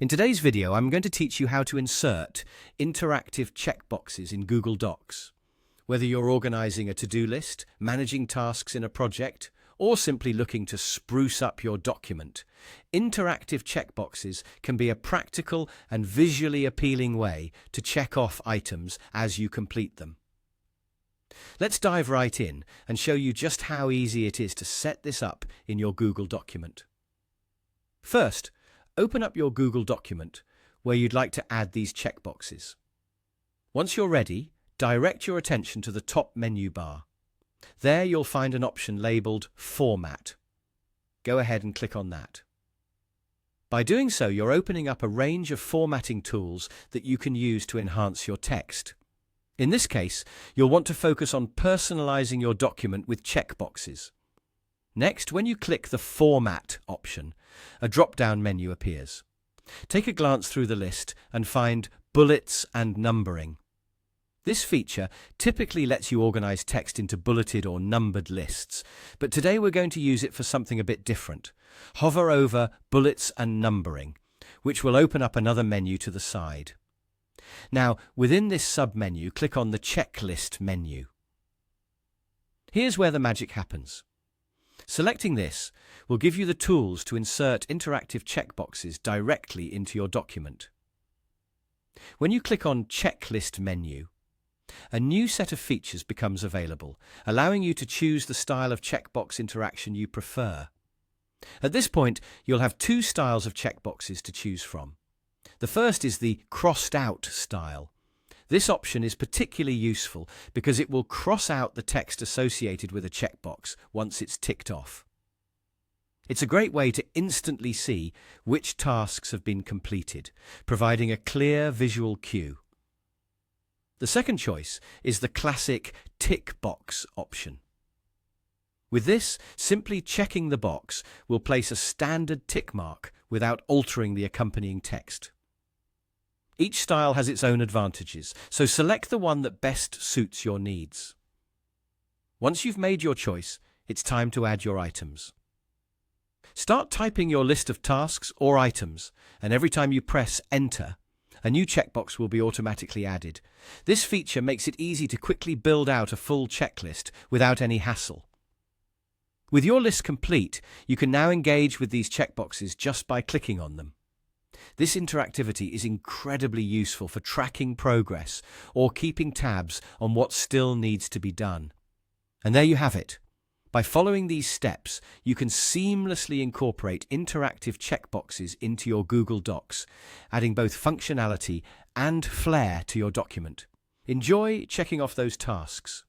In today's video, I'm going to teach you how to insert interactive checkboxes in Google Docs. Whether you're organizing a to-do list, managing tasks in a project, or simply looking to spruce up your document, interactive checkboxes can be a practical and visually appealing way to check off items as you complete them. Let's dive right in and show you just how easy it is to set this up in your Google document. First, open up your Google document where you'd like to add these checkboxes. Once you're ready, direct your attention to the top menu bar. There you'll find an option labeled Format. Go ahead and click on that. By doing so, you're opening up a range of formatting tools that you can use to enhance your text. In this case, you'll want to focus on personalizing your document with checkboxes. Next, when you click the Format option, a drop-down menu appears. Take a glance through the list and find Bullets and Numbering. This feature typically lets you organize text into bulleted or numbered lists, but today we're going to use it for something a bit different. Hover over Bullets and Numbering, which will open up another menu to the side. Now, within this sub-menu, click on the Checklist menu. Here's where the magic happens. Selecting this will give you the tools to insert interactive checkboxes directly into your document. When you click on Checklist menu, a new set of features becomes available, allowing you to choose the style of checkbox interaction you prefer. At this point, you'll have two styles of checkboxes to choose from. The first is the crossed out style. This option is particularly useful because it will cross out the text associated with a checkbox once it's ticked off. It's a great way to instantly see which tasks have been completed, providing a clear visual cue. The second choice is the classic tick box option. With this, simply checking the box will place a standard tick mark without altering the accompanying text. Each style has its own advantages, so select the one that best suits your needs. Once you've made your choice, it's time to add your items. Start typing your list of tasks or items, and every time you press Enter, a new checkbox will be automatically added. This feature makes it easy to quickly build out a full checklist without any hassle. With your list complete, you can now engage with these checkboxes just by clicking on them. This interactivity is incredibly useful for tracking progress or keeping tabs on what still needs to be done. And there you have it. By following these steps, you can seamlessly incorporate interactive checkboxes into your Google Docs, adding both functionality and flair to your document. Enjoy checking off those tasks.